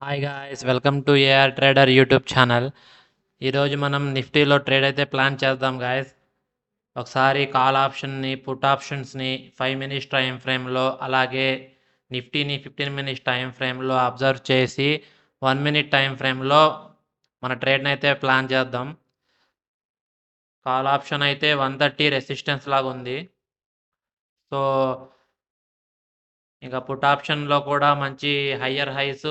Hi guys, welcome to AR trader YouTube channel. ఈరోజు మనం నిఫ్టీలో ట్రేడ్ అయితే ప్లాన్ చేద్దాం గాయస్. ఒకసారి కాల్ ఆప్షన్ని, పుట్ ఆప్షన్స్ని 5 మినిట్స్ టైం ఫ్రేమ్లో, అలాగే నిఫ్టీని 15 మినిట్స్ టైం ఫ్రేమ్లో అబ్జర్వ్ చేసి 1 మినిట్ టైం ఫ్రేమ్లో మన ట్రేడ్ని అయితే ప్లాన్ చేద్దాం. కాల్ ఆప్షన్ అయితే 130 రెసిస్టెన్స్ లాగా ఉంది. సో ఇంకా పుట్ ఆప్షన్లో కూడా మంచి హయ్యర్ హైస్,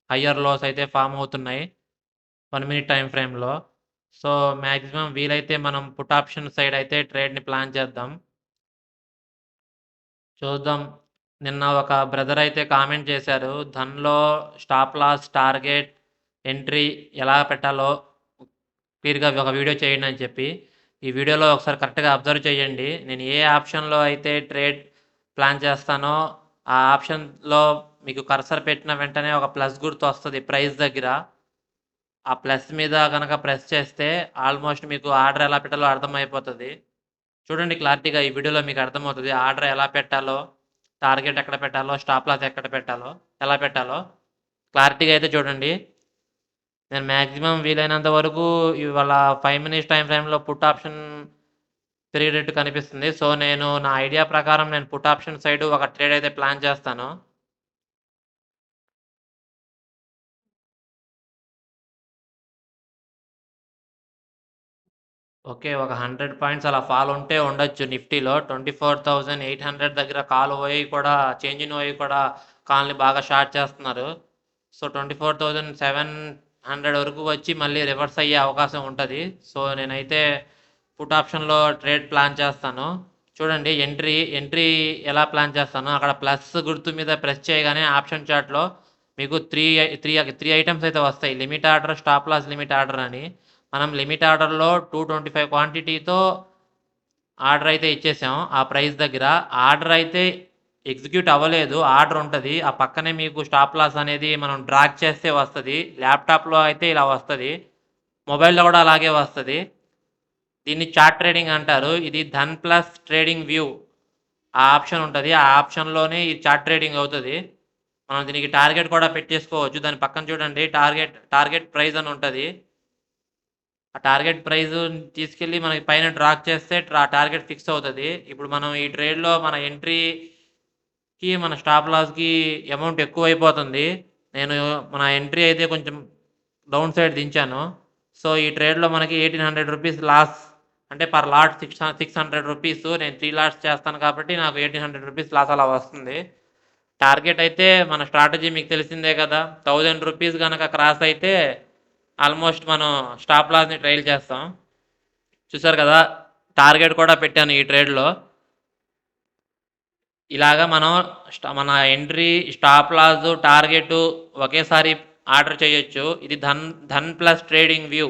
హయ్యర్ లోస్ అయితే ఫామ్ అవుతున్నాయి 1 మినిట్ టైం ఫ్రేమ్లో. సో మ్యాక్సిమం వీలైతే మనం పుట్ ఆప్షన్ సైడ్ అయితే ట్రేడ్ని ప్లాన్ చేద్దాం. చూద్దాం. నిన్న ఒక బ్రదర్ అయితే కామెంట్ చేశారు, ధన్లో స్టాప్ లాస్, టార్గెట్, ఎంట్రీ ఎలా పెట్టాలో క్లియర్గా ఒక వీడియో చేయండి అని చెప్పి. ఈ వీడియోలో ఒకసారి కరెక్ట్గా అబ్జర్వ్ చేయండి. నేను ఏ ఆప్షన్లో అయితే ట్రేడ్ ప్లాన్ చేస్తానో ఆ ఆప్షన్లో మీకు కర్సర్ పెట్టిన వెంటనే ఒక ప్లస్ గుర్తు వస్తుంది ప్రైస్ దగ్గర. ఆ ప్లస్ మీద కనుక ప్రెస్ చేస్తే ఆల్మోస్ట్ మీకు ఆర్డర్ ఎలా పెట్టాలో అర్థమైపోతుంది. చూడండి క్లారిటీగా, ఈ వీడియోలో మీకు అర్థమవుతుంది ఆర్డర్ ఎలా పెట్టాలో, టార్గెట్ ఎక్కడ పెట్టాలో, స్టాప్ లాస్ ఎక్కడ పెట్టాలో, ఎలా పెట్టాలో క్లారిటీగా అయితే చూడండి. నేను మ్యాక్సిమం వీలైనంత వరకు ఇవాళ 5 మినిట్స్ టైం ఫ్రేమ్లో పుట్ ఆప్షన్ పెరిగేటట్టు కనిపిస్తుంది. సో నేను నా ఐడియా ప్రకారం నేను పుట్ ఆప్షన్ సైడ్ ఒక ట్రేడ్ అయితే ప్లాన్ చేస్తాను. ఓకే, ఒక 100 పాయింట్స్ అలా ఫాల్ ఉంటే ఉండొచ్చు నిఫ్టీలో. 24,800 దగ్గర కాల్ పోయి కూడా, చేంజ్ ఇన్ పోయి కూడా కాల్ని బాగా షార్ట్ చేస్తున్నారు. సో 24,700 వరకు వచ్చి మళ్ళీ రివర్స్ అయ్యే అవకాశం ఉంటుంది. సో నేనైతే పుట్ ఆప్షన్లో ట్రేడ్ ప్లాన్ చేస్తాను. చూడండి, ఎంట్రీ ఎలా ప్లాన్ చేస్తాను, అక్కడ ప్లస్ గుర్తు మీద ప్రెస్ చేయగానే ఆప్షన్ చార్ట్లో మీకు త్రీ త్రీ ఐటమ్స్ అయితే వస్తాయి, limit order, stop loss, limit order అని. మనం లిమిట్ ఆర్డర్లో 225 క్వాంటిటీతో ఆర్డర్ అయితే ఇచ్చేసాం. ఆ ప్రైస్ దగ్గర ఆర్డర్ అయితే ఎగ్జిక్యూట్ అవ్వలేదు, ఆర్డర్ ఉంటుంది. ఆ పక్కనే మీకు స్టాప్ లాస్ అనేది మనం డ్రాగ్ చేస్తే వస్తుంది. ల్యాప్టాప్లో అయితే ఇలా వస్తుంది, మొబైల్లో కూడా అలాగే వస్తుంది. దీన్ని చార్ట్ ట్రేడింగ్ అంటారు. ఇది ధన్ ప్లస్ ట్రేడింగ్ వ్యూ ఆ ఆప్షన్ ఉంటుంది, ఆ ఆప్షన్లోనే ఈ చార్ట్ ట్రేడింగ్ అవుతుంది. మనం దీనికి టార్గెట్ కూడా పెట్టేసుకోవచ్చు. దాని పక్కన చూడండి, టార్గెట్ ప్రైస్ అని ఉంటుంది. ఆ టార్గెట్ ప్రైస్ తీసుకెళ్ళి మనకి పైన డ్రాక్ చేస్తే టార్గెట్ ఫిక్స్ అవుతుంది. ఇప్పుడు మనం ఈ ట్రేడ్లో మన ఎంట్రీకి, మన స్టాప్ లాస్కి అమౌంట్ ఎక్కువ అయిపోతుంది. నేను మన ఎంట్రీ అయితే కొంచెం డౌన్ సైడ్ దించాను. సో ఈ ట్రేడ్లో మనకి 1800 రూపీస్ లాస్, అంటే పర్ లాట్ 600 రూపీస్. నేను 3 లాట్స్ చేస్తాను కాబట్టి నాకు 1800 రూపీస్ లాస్ అలా వస్తుంది. టార్గెట్ అయితే మన స్ట్రాటజీ మీకు తెలిసిందే కదా, 1000 రూపీస్ కనుక క్రాస్ అయితే ఆల్మోస్ట్ మనం స్టాప్ లాస్ని ట్రైల్ చేస్తాం. చూసారు కదా, టార్గెట్ కూడా పెట్టాను ఈ ట్రేడ్లో. ఇలాగా మనం మన ఎంట్రీ, స్టాప్ లాస్, టార్గెట్ ఒకేసారి ఆర్డర్ చేయొచ్చు. ఇది ధన్ ప్లస్ ట్రేడింగ్ వ్యూ.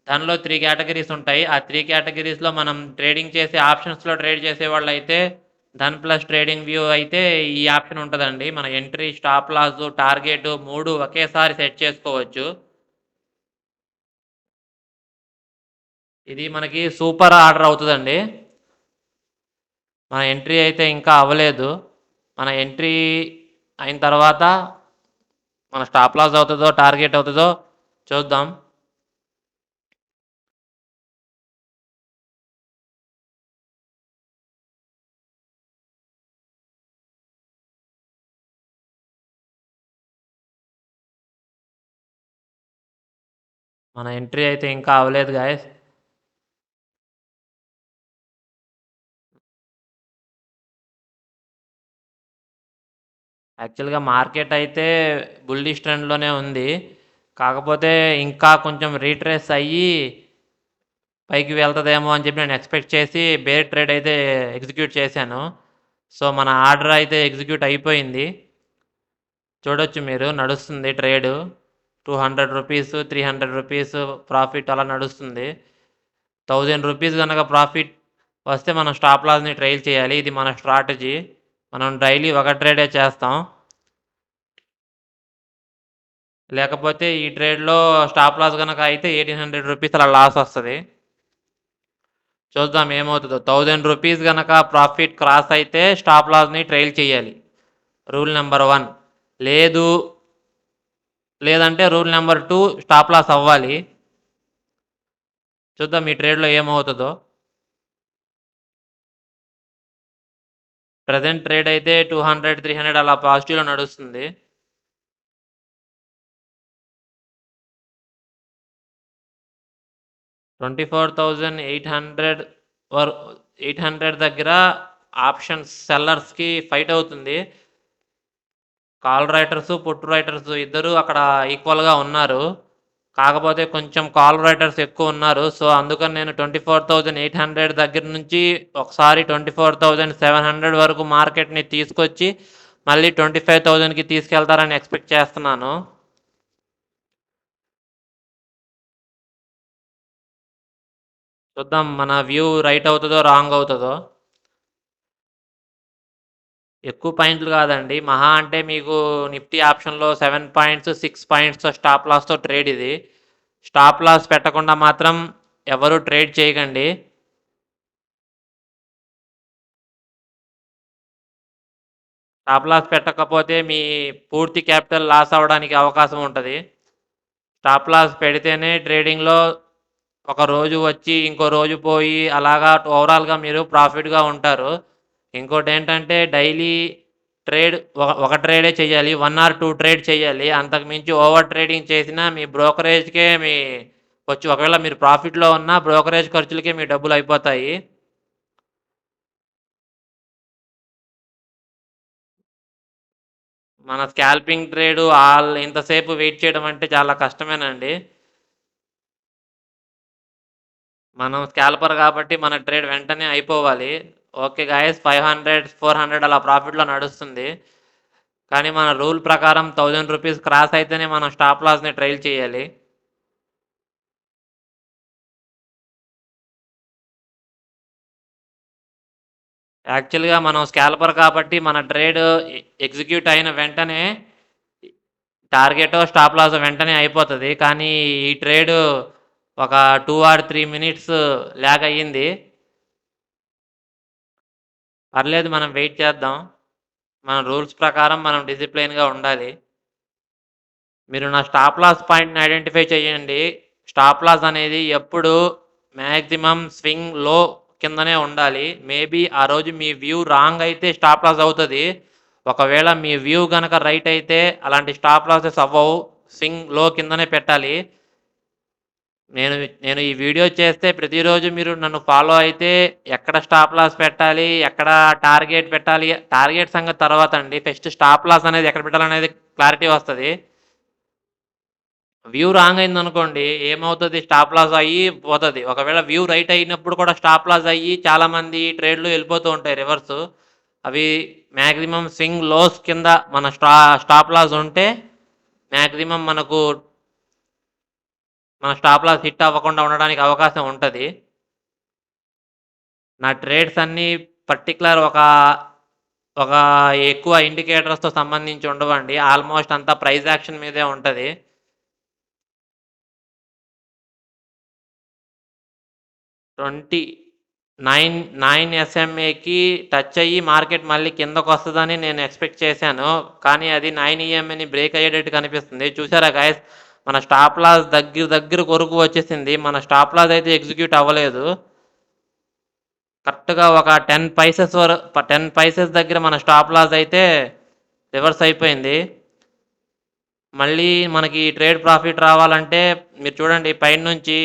ధన్లో 3 కేటగిరీస్ ఉంటాయి. ఆ 3 కేటగిరీస్లో మనం ట్రేడింగ్ చేసే, ఆప్షన్స్లో ట్రేడ్ చేసే వాళ్ళు అయితే ధన్ ప్లస్ ట్రేడింగ్ వ్యూ అయితే ఈ ఆప్షన్ ఉంటుందండి. మన ఎంట్రీ, స్టాప్ లాస్, టార్గెట్ 3 ఒకేసారి సెట్ చేసుకోవచ్చు. ఇది మనకి సూపర్ ఆర్డర్ అవుతుందండి. మన ఎంట్రీ అయితే ఇంకా అవ్వలేదు. మన ఎంట్రీ అయిన తర్వాత మన స్టాప్ లాస్ అవుతుందో, టార్గెట్ అవుతుందో చూద్దాం. మన ఎంట్రీ అయితే ఇంకా అవ్వలేదు గాయస్. యాక్చువల్గా మార్కెట్ అయితే బుల్లిష్ ట్రెండ్లోనే ఉంది. కాకపోతే ఇంకా కొంచెం రీట్రేస్ అయ్యి పైకి వెళ్తుందేమో అని చెప్పి నేను ఎక్స్పెక్ట్ చేసి బేర్ ట్రేడ్ అయితే ఎగ్జిక్యూట్ చేశాను. సో మన ఆర్డర్ అయితే ఎగ్జిక్యూట్ అయిపోయింది. చూడొచ్చు మీరు, నడుస్తుంది ట్రేడ్. 200 రూపీస్, 300 రూపీస్ ప్రాఫిట్ అలా నడుస్తుంది. 1000 రూపీస్ కనుక ప్రాఫిట్ వస్తే మనం స్టాప్ లాస్ని ట్రైల్ చేయాలి. ఇది మన స్ట్రాటజీ. మనం డైలీ ఒక ట్రేడే చేస్తాం. లేకపోతే ఈ ట్రేడ్లో స్టాప్ లాస్ కనుక అయితే 1800 రూపీస్ అలా లాస్ వస్తుంది. చూద్దాం ఏమవుతుందో. 1000 రూపీస్ కనుక ప్రాఫిట్ క్రాస్ అయితే స్టాప్ లాస్ని ట్రైల్ చేయాలి, రూల్ నెంబర్ 1. లేదు లేదంటే రూల్ నెంబర్ 2 స్టాప్ లాస్ అవ్వాలి. చూద్దాం ఈ ట్రేడ్లో ఏమవుతుందో. ప్రజెంట్ ట్రేడ్ అయితే 200 300 అలా పాజిటివ్లో నడుస్తుంది. $24,800 800 దగ్గర ఆప్షన్స్ సెల్లర్స్కి ఫైట్ అవుతుంది. కాల్ రైటర్స్ పుట్ రైటర్స్ ఇద్దరు అక్కడ ఈక్వల్గా ఉన్నారు. కాకపోతే కొంచెం కాల్ రైటర్స్ ఎక్కువ ఉన్నారు. సో అందుకని నేను 24,800 దగ్గర నుంచి ఒకసారి 24,700 వరకు మార్కెట్ని తీసుకొచ్చి మళ్ళీ 25,000కి తీసుకెళ్తారని ఎక్స్పెక్ట్ చేస్తున్నాను. చూద్దాం మన వ్యూ రైట్ అవుతుందో రాంగ్ అవుతుందో. ఎక్కువ పాయింట్లు కాదండి, మహా అంటే మీకు నిఫ్టీ ఆప్షన్లో 7 పాయింట్స్ 6 పాయింట్స్ స్టాప్ లాస్తో ట్రేడ్ ఇది. స్టాప్ లాస్ పెట్టకుండా మాత్రం ఎవరు ట్రేడ్ చేయకండి. స్టాప్ లాస్ పెట్టకపోతే మీ పూర్తి క్యాపిటల్ లాస్ అవ్వడానికి అవకాశం ఉంటుంది. స్టాప్ లాస్ పెడితేనే ట్రేడింగ్లో ఒక రోజు వచ్చి ఇంకో రోజు పోయి అలాగా ఓవరాల్గా మీరు ప్రాఫిట్గా ఉంటారు. ఇంకోటి ఏంటంటే డైలీ ట్రేడ్ ఒక ట్రేడే చేయాలి, 1 or 2 ట్రేడ్ చేయాలి. అంతకు మించి ఓవర్ ట్రేడింగ్ చేసినా మీ బ్రోకరేజ్కే మీ వచ్చి ఒకవేళ మీరు ప్రాఫిట్లో ఉన్నా బ్రోకరేజ్ ఖర్చులకే మీ డబ్బులు అయిపోతాయి. మన స్కాల్పింగ్ ట్రేడ్ ఇంతసేపు వెయిట్ చేయడం అంటే చాలా కష్టమేనండి. మనం స్కాల్పర్ కాబట్టి మన ట్రేడ్ వెంటనే అయిపోవాలి. ఓకే గాయస్, 500 400 అలా ప్రాఫిట్లో నడుస్తుంది. కానీ మన రూల్ ప్రకారం 1000 రూపీస్ క్రాస్ అయితేనే మనం స్టాప్ లాస్ని ట్రైల్ చేయాలి. యాక్చువల్గా మనం స్కాల్పర్ కాబట్టి మన ట్రేడ్ ఎగ్జిక్యూట్ అయిన వెంటనే టార్గెట్ స్టాప్ లాస్ వెంటనే అయిపోతుంది. కానీ ఈ ట్రేడ్ ఒక 2 or 3 minutes ల్యాగ్ అయ్యింది. పర్లేదు, మనం వెయిట్ చేద్దాం. మన రూల్స్ ప్రకారం మనం డిసిప్లైన్గా ఉండాలి. మీరు నా స్టాప్ లాస్ పాయింట్ని ఐడెంటిఫై చేయండి. స్టాప్ లాస్ అనేది ఎప్పుడు మ్యాక్సిమం స్వింగ్ లో కిందనే ఉండాలి. మేబీ ఆ రోజు మీ వ్యూ రాంగ్ అయితే స్టాప్ లాస్ అవుతుంది. ఒకవేళ మీ వ్యూ కనుక రైట్ అయితే అలాంటి స్టాప్ లాసెస్ అవ్వవు, స్వింగ్ లో కిందనే పెట్టాలి. నేను ఈ వీడియో చేస్తే ప్రతిరోజు మీరు నన్ను ఫాలో అయితే ఎక్కడ స్టాప్ లాస్ పెట్టాలి, ఎక్కడ టార్గెట్ పెట్టాలి, టార్గెట్ సంగతి తర్వాత అండి. ఫస్ట్ స్టాప్ లాస్ అనేది ఎక్కడ పెట్టాలనేది క్లారిటీ వస్తుంది. వ్యూ రాంగ్ అయింది అనుకోండి, ఏమవుతుంది, స్టాప్ లాస్ అయ్యి పోతుంది. ఒకవేళ వ్యూ రైట్ అయినప్పుడు కూడా స్టాప్ లాస్ అయ్యి చాలామంది ట్రేడ్లు వెళ్ళిపోతూ ఉంటాయి రివర్స్. అవి మ్యాక్సిమం స్వింగ్ లోస్ కింద మన స్టాప్ లాస్ ఉంటే మ్యాక్సిమం మన స్టాప్ లాస్ హిట్ అవ్వకుండా ఉండడానికి అవకాశం ఉంటుంది. నా ట్రేడ్స్ అన్నీ పర్టికులర్ ఒక ఎక్కువ ఇండికేటర్స్తో సంబంధించి ఉండవండి. ఆల్మోస్ట్ అంతా ప్రైస్ యాక్షన్ మీదే ఉంటుంది. 9 SMAకి టచ్ అయ్యి మార్కెట్ మళ్ళీ కిందకు వస్తుందని నేను ఎక్స్పెక్ట్ చేశాను. కానీ అది 9 EMAని బ్రేక్ అయ్యేటట్టు కనిపిస్తుంది. చూసారా గాయస్, మన స్టాప్ లాస్ దగ్గర కొరకు వచ్చేసింది. మన స్టాప్ లాస్ అయితే ఎగ్జిక్యూట్ అవ్వలేదు. కరెక్ట్గా ఒక 10 పైసెస్ దగ్గర మన స్టాప్ లాస్ అయితే రివర్స్ అయిపోయింది. మళ్ళీ మనకి ట్రేడ్ ప్రాఫిట్ రావాలంటే మీరు చూడండి, పైన నుంచి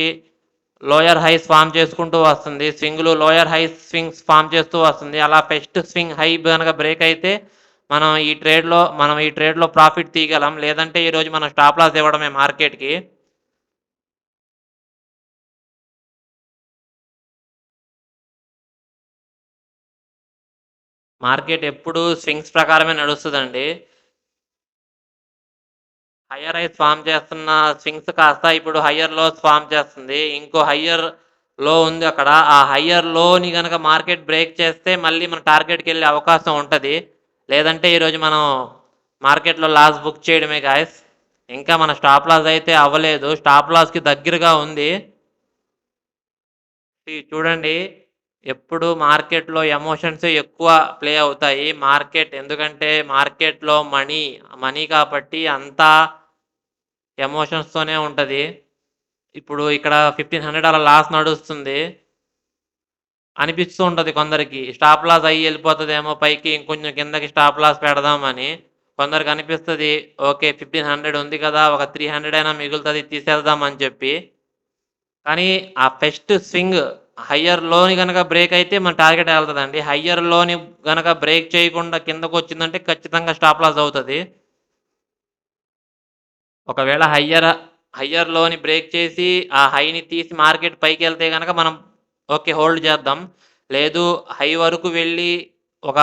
లోయర్ హైస్ ఫామ్ చేసుకుంటూ వస్తుంది. స్వింగ్లు లోయర్ హై స్వింగ్స్ ఫామ్ చేస్తూ వస్తుంది. అలా ఫస్ట్ స్వింగ్ హై కనుక బ్రేక్ అయితే మనం ఈ ట్రేడ్లో ప్రాఫిట్ తీయగలం. లేదంటే ఈరోజు మనం స్టాప్ లాస్ ఇవ్వడమే మార్కెట్కి. మార్కెట్ ఎప్పుడు స్వింగ్స్ ప్రకారమే నడుస్తుందండి. హయ్యర్ హైస్ ఫామ్ చేస్తున్న స్వింగ్స్ కాస్త ఇప్పుడు హయ్యర్ లోస్ ఫామ్ చేస్తుంది. ఇంకో హయ్యర్ లో ఉంది అక్కడ. ఆ హయ్యర్ లోని కనుక మార్కెట్ బ్రేక్ చేస్తే మళ్ళీ మన టార్గెట్కి వెళ్ళే అవకాశం ఉంటుంది. లేదంటే ఈరోజు మనం మార్కెట్లో లాస్ బుక్ చేయడమే గాయస్. ఇంకా మన స్టాప్ లాస్ అయితే అవ్వలేదు, స్టాప్ లాస్కి దగ్గరగా ఉంది. చూడండి, ఎప్పుడు మార్కెట్లో ఎమోషన్స్ ఎక్కువ ప్లే అవుతాయి. ఎందుకంటే మార్కెట్లో మనీ కాబట్టి అంతా ఎమోషన్స్తోనే ఉంటుంది. ఇప్పుడు ఇక్కడ 1500 అలా లాస్ నడుస్తుంది అనిపిస్తూ ఉంటుంది కొందరికి. స్టాప్ లాస్ అయ్యి వెళ్ళిపోతుందేమో పైకి, ఇంకొంచెం కిందకి స్టాప్ లాస్ పెడదామని కొందరికి అనిపిస్తుంది. ఓకే 1500 ఉంది కదా, ఒక 300 అయినా మిగులుతుంది తీసేద్దాం అని చెప్పి. కానీ ఆ ఫస్ట్ స్వింగ్ హయ్యర్ లోని కనుక బ్రేక్ అయితే మన టార్గెట్ వెళ్తుందండి. హయ్యర్ లోని కనుక బ్రేక్ చేయకుండా కిందకు వచ్చిందంటే ఖచ్చితంగా స్టాప్ లాస్ అవుతుంది. ఒకవేళ హయ్యర్ లోని బ్రేక్ చేసి ఆ హైని తీసి మార్కెట్ పైకి వెళ్తే కనుక మనం ఓకే హోల్డ్ చేద్దాం. లేదు హై వరకు వెళ్ళి ఒక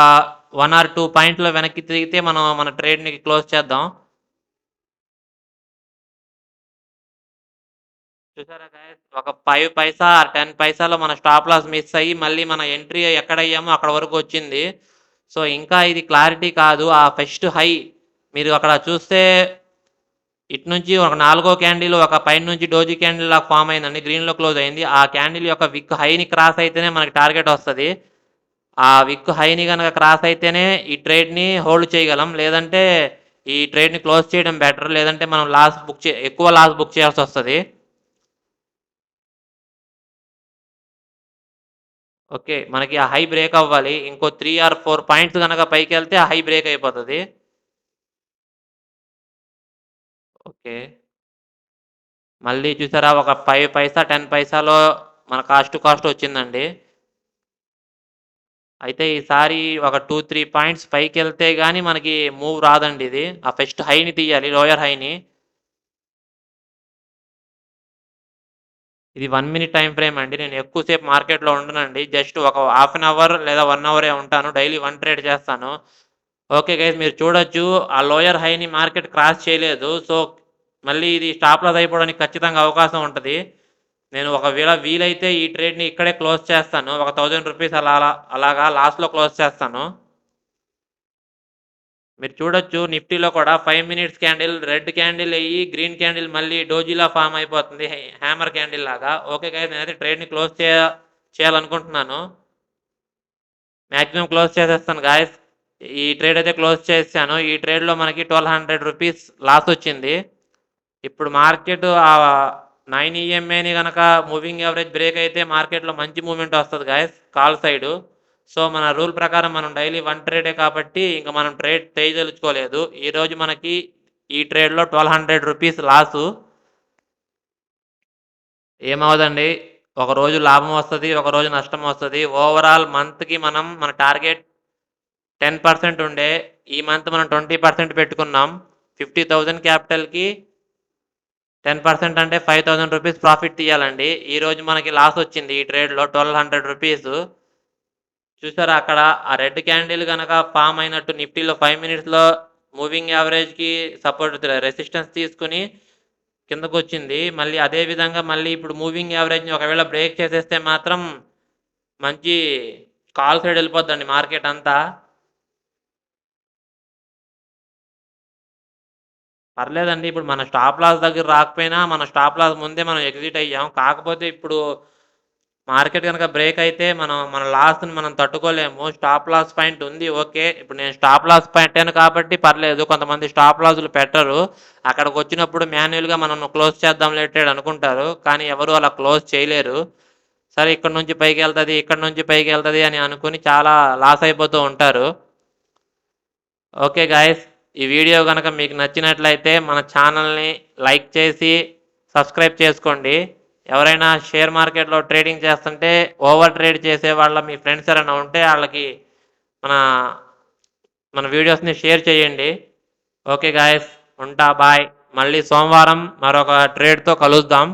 1 or 2 పాయింట్లో వెనక్కి తిరిగితే మనం మన ట్రేడ్ని క్లోజ్ చేద్దాం. చూసారా guys, ఒక 5 పైసా 10 పైసాలో మన స్టాప్ లాస్ మిస్ అయ్యి మళ్ళీ మన ఎంట్రీ ఎక్కడ అయ్యామో అక్కడ వరకు వచ్చింది. సో ఇంకా ఇది క్లారిటీ కాదు. ఆ ఫస్ట్ హై మీరు అక్కడ చూస్తే ఇటు నుంచి ఒక 4వ క్యాండిల్ ఒక పైన నుంచి డోజీ క్యాండిల్ లాగా ఫామ్ అయిందండి, గ్రీన్లో క్లోజ్ అయింది. ఆ క్యాండిల్ యొక్క విక్ హైని క్రాస్ అయితేనే మనకి టార్గెట్ వస్తుంది. ఆ విక్ హైని కనుక క్రాస్ అయితేనే ఈ ట్రేడ్ని హోల్డ్ చేయగలం, లేదంటే ఈ ట్రేడ్ని క్లోజ్ చేయడం బెటర్. లేదంటే మనం ఎక్కువ లాస్ బుక్ చేయాల్సి వస్తుంది. ఓకే మనకి ఆ హై బ్రేక్ అవ్వాలి. ఇంకో 3 or 4 పాయింట్స్ కనుక పైకి వెళ్తే ఆ హై బ్రేక్ అయిపోతుంది. ఓకే మళ్ళీ చూసారా, ఒక 5 పైసా 10 పైసాలో మన కాస్ట్ వచ్చిందండి. అయితే ఈసారి ఒక 2-3 పాయింట్స్ పైకి వెళ్తే కానీ మనకి మూవ్ రాదండి. ఇది ఆ ఫస్ట్ హైని తీయాలి, లోయర్ హైని. ఇది 1 minute టైం ఫ్రేమ్ అండి. నేను ఎక్కువసేపు మార్కెట్లో ఉండనండి, జస్ట్ ఒక హాఫ్ అన్ అవర్ లేదా 1 అవరే ఉంటాను. డైలీ 1 ట్రేడ్ చేస్తాను. ఓకే గైస్ మీరు చూడొచ్చు, ఆ లోయర్ హైని మార్కెట్ క్రాస్ చేయలేదు. సో మళ్ళీ ఇది స్టాప్ లాస్ అయిపోవడానికి ఖచ్చితంగా అవకాశం ఉంటుంది. నేను ఒకవేళ వీలైతే ఈ ట్రేడ్ని ఇక్కడే క్లోజ్ చేస్తాను. ఒక 1000 రూపీస్ అలాగా లాస్ట్లో క్లోజ్ చేస్తాను. మీరు చూడొచ్చు నిఫ్టీలో కూడా 5 minutes క్యాండిల్ రెడ్ క్యాండిల్ అయ్యి గ్రీన్ క్యాండిల్ మళ్ళీ డోజీలా ఫామ్ అయిపోతుంది, హ్యామర్ క్యాండిల్ లాగా. ఓకే గైస్ నేనైతే ట్రేడ్ని క్లోజ్ చేయాలనుకుంటున్నాను. మ్యాక్సిమం క్లోజ్ చేసేస్తాను గాయస్. ఈ ట్రేడ్ అయితే క్లోజ్ చేశాను. ఈ ట్రేడ్లో మనకి 1200 రూపీస్ లాస్ వచ్చింది. ఇప్పుడు మార్కెట్ ఆ 9 EMAని కనుక మూవింగ్ యావరేజ్ బ్రేక్ అయితే మార్కెట్లో మంచి మూవ్మెంట్ వస్తుంది గాయస్ కాల్ సైడు. సో మన రూల్ ప్రకారం మనం డైలీ 1 ట్రేడే కాబట్టి ఇంకా మనం ట్రేడ్ చేయదలుచుకోలేదు. ఈరోజు మనకి ఈ ట్రేడ్లో 1200 రూపీస్ లాసు. ఏమవుదండి, ఒకరోజు లాభం వస్తుంది, ఒకరోజు నష్టం వస్తుంది. ఓవరాల్ మంత్కి మన టార్గెట్ 10% ఉండే, ఈ మంత్ మనం 20% పెట్టుకున్నాం. 50,000 క్యాపిటల్కి 10% అంటే 5,000 రూపీస్ ప్రాఫిట్ తీయాలండి. ఈరోజు మనకి లాస్ వచ్చింది ఈ ట్రేడ్లో 1200 రూపీస్. చూసారా అక్కడ ఆ రెడ్ క్యాండిల్ కనుక ఫామ్ అయినట్టు నిఫ్టీలో 5 minutesలో మూవింగ్ యావరేజ్కి సపోర్ట్ రెసిస్టెన్స్ తీసుకుని కిందకు వచ్చింది. మళ్ళీ అదే విధంగా మళ్ళీ ఇప్పుడు మూవింగ్ యావరేజ్ని ఒకవేళ బ్రేక్ చేసేస్తే మాత్రం మంచి కాల్ సైడ్ వెళ్ళిపోద్దండి మార్కెట్ అంతా. పర్లేదండి, ఇప్పుడు మన స్టాప్ లాస్ దగ్గర రాకపోయినా మన స్టాప్ లాస్ ముందే మనం ఎగ్జిట్ అయ్యాం. కాకపోతే ఇప్పుడు మార్కెట్ కనుక బ్రేక్ అయితే మన లాస్ని మనం తట్టుకోలేము. స్టాప్ లాస్ పాయింట్ ఉంది ఓకే. ఇప్పుడు నేను స్టాప్ లాస్ పెట్టాను కాబట్టి పర్లేదు. కొంతమంది స్టాప్ లాసులు పెట్టరు, అక్కడికి వచ్చినప్పుడు మాన్యువల్గా మనం క్లోజ్ చేద్దాం లేటెడ్ అనుకుంటారు, కానీ ఎవరు అలా క్లోజ్ చేయలేరు. సరే ఇక్కడ నుంచి పైకి వెళ్తుంది, ఇక్కడ నుంచి పైకి వెళ్తుంది అని అనుకుని చాలా లాస్ అయిపోతూ ఉంటారు. ఓకే గాయస్, ఈ వీడియో కనుక మీకు నచ్చినట్లయితే మన ఛానల్ని లైక్ చేసి సబ్స్క్రైబ్ చేసుకోండి. ఎవరైనా షేర్ మార్కెట్లో ట్రేడింగ్ చేస్తుంటే ఓవర్ ట్రేడ్ చేసే మీ ఫ్రెండ్స్ ఎవరైనా ఉంటే వాళ్ళకి మన మన వీడియోస్ని షేర్ చేయండి. ఓకే గాయస్, ఉంటా, బాయ్. మళ్ళీ సోమవారం మరొక ట్రేడ్తో కలుద్దాం.